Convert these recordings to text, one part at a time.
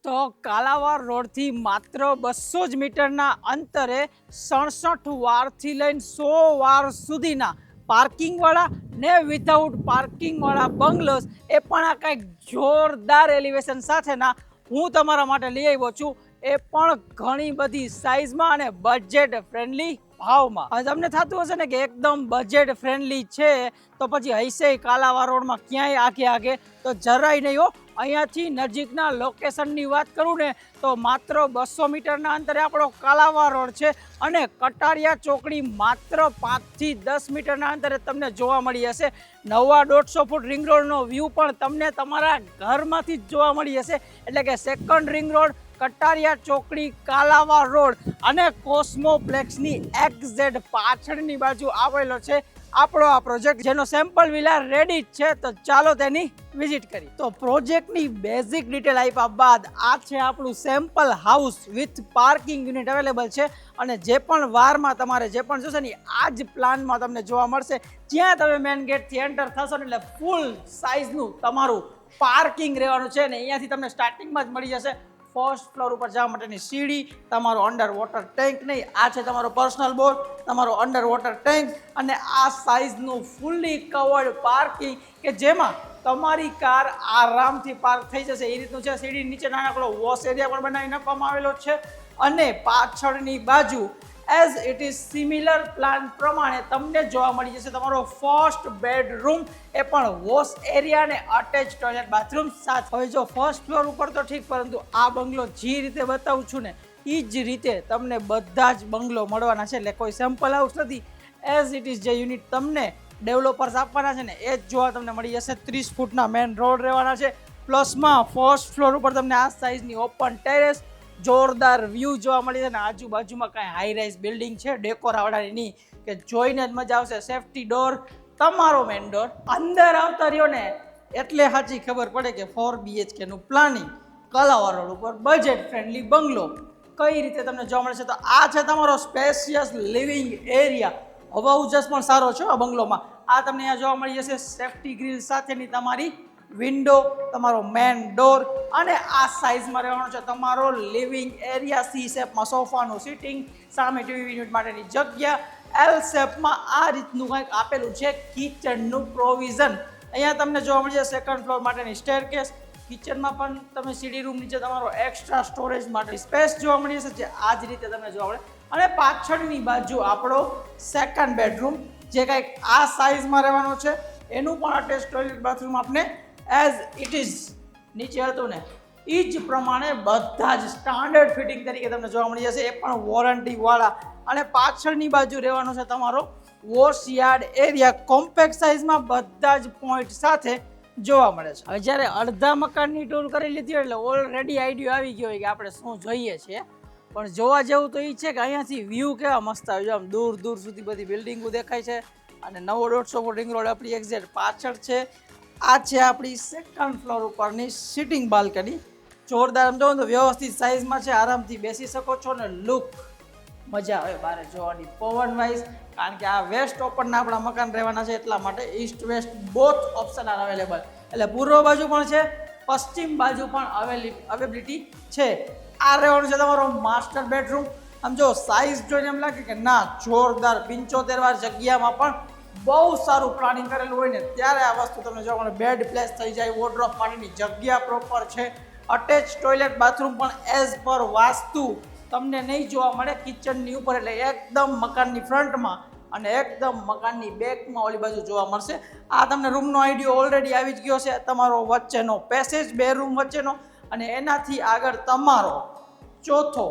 તો કાલાવાડ રોડથી માત્ર 200 જ મીટરના અંતરે 67 વારથી લઈને 100 વાર સુધીના પાર્કિંગવાળા ને વિધાઉટ પાર્કિંગવાળા બંગલોસ એ પણ આ કંઈક જોરદાર એલિવેશન સાથેના હું તમારા માટે લઈ આવ્યો છું. એ પણ ઘણી બધી સાઇઝમાં અને બજેટ ફ્રેન્ડલી ભાવમાં. હવે તમને થતું હશે ને કે એકદમ બજેટ ફ્રેન્ડલી છે તો પછી હૈસે કાલાવાડ રોડમાં ક્યાંય આગે તો જરાય નહીં હો. અહીંયાથી નજીકના લોકેશનની વાત કરું ને તો માત્ર 200 મીટરના અંતરે આપણો કાલાવાડ રોડ છે અને કટારિયા ચોકડી માત્ર 5 થી 10 મીટરના અંતરે તમને જોવા મળી હશે. નવા 150 ફૂટ રિંગ રોડનો વ્યૂ પણ તમને તમારા ઘરમાંથી જ જોવા મળી હશે. એટલે કે સેકન્ડ રિંગ રોડ, કટારિયા ચોકડી, કાલાવાડ રોડ અને કોસ્મોપ્લેક્સની એક્ઝેટ પાછળની બાજુ આવેલો છે આપણો આ પ્રોજેક્ટ, જેનો સેમ્પલ વિલા રેડી છે. તો ચાલો તેની વિઝિટ કરી. તો પ્રોજેક્ટની બેઝિક ડિટેલ આપ્યા બાદ આ છે આપણું sample house with parking unit available છે. અને જે પણ વારમાં તમારે જે પણ જોશે ને આ જ પ્લાનમાં તમને જોવા મળશે. જ્યાં તમે મેઇન ગેટથી એન્ટર થશો ને એટલે ફૂલ સાઇઝનું તમારું પાર્કિંગ રહેવાનું છે. ને અહીંયાથી તમને સ્ટાર્ટિંગમાં જ મળી જશે ફર્સ્ટ ફ્લોર ઉપર જવા માટેની સીડી, તમારો અંડર વોટર ટેન્ક નહીં, આ છે તમારો પર્સનલ બોર, તમારો અંડર વોટર ટેન્ક અને આ સાઇઝનું ફૂલ્લી કવર્ડ પાર્કિંગ કે જેમાં તમારી કાર આરામથી પાર્ક થઈ જશે એ રીતનું છે. સીડી નીચે નાનકડો વોશ એરિયા પણ બનાવી નાખવામાં આવેલો છે અને પાછળની બાજુ as it is similar plan પ્રમાણે તમને જોવા મળી જશે તમારો ફર્સ્ટ બેડરૂમ, એ પણ વોશ એરિયા અને અટેચ ટોયલેટ બાથરૂમ સાથે. હવે જો ફર્સ્ટ ફ્લોર ઉપર તો ઠીક, પરંતુ આ બંગલો જે રીતે બતાવું છું ને એ જ રીતે તમને બધા જ બંગલો મળવાના છે. એટલે કોઈ સેમ્પલ હાઉસ નથી. એઝ ઇટ ઇઝ જે યુનિટ તમને ડેવલપર્સ આપવાના છે ને એ જ જોવા તમને મળી જશે. 30 ફૂટના મેઇન રોડ રહેવાના છે. પ્લસમાં ફર્સ્ટ ફ્લોર ઉપર તમને આ સાઇઝની ઓપન ટેરેસ, જોરદાર વ્યૂ જોવા મળી છે. ને આજુબાજુમાં કાંઈ હાઈ રાઇઝ બિલ્ડિંગ છે ડેકોરાવાળાની નહીં કે જોઈને જ મજા આવશે. સેફ્ટી ડોર, તમારો મેઇન ડોર. અંદર આવતા રહ્યો ને એટલે સાચી ખબર પડે કે 4 BHK નું પ્લાનિંગ કાલાવાડ રોડ ઉપર બજેટ ફ્રેન્ડલી બંગલો કઈ રીતે તમને જોવા મળે છે. તો આ છે તમારો સ્પેશિયસ લિવિંગ એરિયા. હવા ઉજાસ પણ સારો છે આ બંગલોમાં. આ તમને અહીંયા જોવા મળી જશે સેફ્ટી ગ્રીલ સાથેની તમારી વિન્ડો, તમારો મેન ડોર અને આ સાઇઝમાં રહેવાનો છે તમારો લિવિંગ એરિયા. સી શેપમાં સોફાનું સિટિંગ, સામે ટીવી યુનિટ માટેની જગ્યા. એલ શેપમાં આ રીતનું કંઈક આપેલું છે કિચનનું પ્રોવિઝન. અહીંયા તમને જોવા મળી જશે સેકન્ડ ફ્લોર માટેની સ્ટેરકેસ. કિચનમાં પણ તમે સીડી રૂમ નીચે તમારો એક્સ્ટ્રા સ્ટોરેજ માટે સ્પેસ જોવા મળી જશે, જે આ જ રીતે તમને જોવા મળે. અને પાછળની બાજુ આપણો સેકન્ડ બેડરૂમ જે કંઈક આ સાઇઝમાં રહેવાનો છે. એનું પણ અટેચ ટોયલેટ બાથરૂમ આપણે એઝ ઇટ ઇઝ નીચે હતું ને એ જ પ્રમાણે બધા જ સ્ટાન્ડર્ડ ફિટિંગ તરીકે તમને જોવા મળી જશે, એ પણ વોરંટીવાળા. અને પાછળની બાજુ રહેવાનો છે તમારો વોશ યાર્ડ એરિયા, કોમ્પેક્ટ સાઇઝમાં બધા જ પોઈન્ટ સાથે જોવા મળે છે. હવે જ્યારે અડધા મકાનની ટૂર કરી લીધી હોય એટલે ઓલરેડી આઈડિયો આવી ગયો હોય કે આપણે શું જોઈએ છીએ. પણ જોવા જેવું તો એ છે કે અહીંયાથી વ્યૂ કેવા મસ્ત આવે છે. આમ દૂર દૂર સુધી બધી બિલ્ડિંગો દેખાય છે અને 150 ફૂટ રિંગ રોડ આપણી એક્ઝેક્ટ પાછળ છે. આ છે આપણી સેકન્ડ ફ્લોર ઉપરની સિટિંગ બાલ્કની. જોરદાર આમ જોવો તો વ્યવસ્થિત સાઇઝમાં છે, આરામથી બેસી શકો છો ને લુક મજા આવે બહાર જોવાની પવન વાઇઝ. કારણ કે આ વેસ્ટ ઓપનના આપણા મકાન રહેવાના છે એટલા માટે east west both option R available. એટલે પૂર્વ બાજુ પણ છે, પશ્ચિમ બાજુ પણ અવેબિલિટી છે. આ રહેવાનું છે તમારો માસ્ટર બેડરૂમ. આમ જો સાઇઝ જોઈને એમ લાગે કે ના જોરદાર 75 વાર જગ્યામાં પણ બહુ સારું પ્લાનિંગ કરેલું હોય ને ત્યારે આ વસ્તુ તમને જોવા મળે. બેડ પ્લેસ થઈ જાય, વોર્ડરોબ માટેની જગ્યા પ્રોપર છે. અટેચ ટોયલેટ બાથરૂમ પણ એઝ પર વાસ્તુ તમને નહીં જોવા મળે કિચનની ઉપર. એટલે એકદમ મકાનની ફ્રન્ટમાં અને એકદમ મકાનની બેકમાં ઓલી બાજુ જોવા મળશે. આ તમને રૂમનો આઈડિયો ઓલરેડી આવી જ ગયો છે. તમારો વચ્ચેનો પેસેજ, બે રૂમ વચ્ચેનો, અને એનાથી આગળ તમારો ચોથો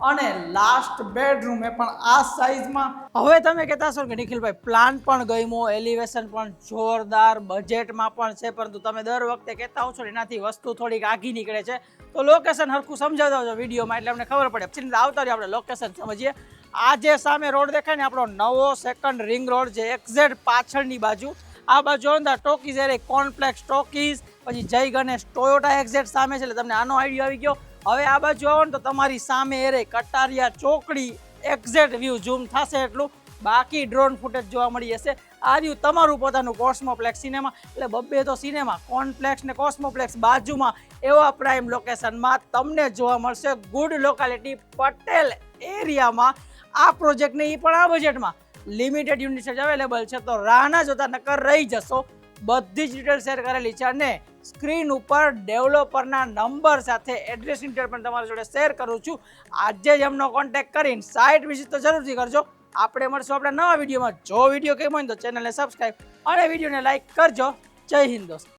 અને લાસ્ટ બેડરૂમ એ પણ આ સાઇઝમાં. હવે તમે કહેતા હશો કે નિખિલભાઈ પ્લાન પણ ગમ્યો, એલિવેશન પણ જોરદાર, બજેટમાં પણ છે, પરંતુ તમે દર વખતે કહેતા હો છો ને એનાથી વસ્તુ થોડીક આઘી નીકળે છે. તો લોકેશન હરખું સમજાવતા હોજો વિડીયોમાં એટલે અમને ખબર પડે. પછી આવતા રહ્યો આપણે લોકેશન સમજીએ. આ જે સામે રોડ દેખાય ને આપણો નવો સેકન્ડ રિંગ રોડ, જે એક્ઝેક્ટ પાછળની બાજુ આ બાજુ અંદર ટોકીઝ એરે કોર્નફ્લેક્સ ટોકીઝ, પછી જય ગણેશ ટોયોટા એક્ઝેક્ટ સામે છે. એટલે તમને આનો આઈડિયો આવી ગયો. હવે આ બાજુ આવો ને તો તમારી સામે એરે કટારિયા ચોકડી એક્ઝેક્ટ વ્યૂ ઝૂમ થશે એટલું, બાકી ડ્રોન ફૂટેજ જોવા મળી જશે. આ રહ્યું તમારું પોતાનું કોસ્મોપ્લેક્સ સિનેમા, એટલે બબ્બે તો સિનેમા, કોર્નફ્લેક્સ ને કોસ્મોપ્લેક્સ બાજુમાં એવા પ્રાઇમ લોકેશનમાં તમને જોવા મળશે. ગુડ લોકાલિટી પટેલ એરિયામાં આ પ્રોજેક્ટને એ પણ આ બજેટમાં લિમિટેડ યુનિટ્સ જ અવેલેબલ છે. તો રાહના જોતા નકર રહી જશો. બધી જ ડિટેલ શેર કરેલી છે અને સ્ક્રીન ઉપર ડેવલપરના નંબર સાથે એડ્રેસની ડિટેલ પણ તમારી જોડે શેર કરું છું. આજે જ એમનો કોન્ટેક્ટ કરીને સાઇટ વિઝિટ તો જરૂરથી કરજો. આપણે મળશું આપણા નવા વિડીયોમાં. જો વિડીયો કેમ હોય તો ચેનલને સબસ્ક્રાઈબ અને વિડીયોને લાઈક કરજો. જય હિન્દ દોસ્તો.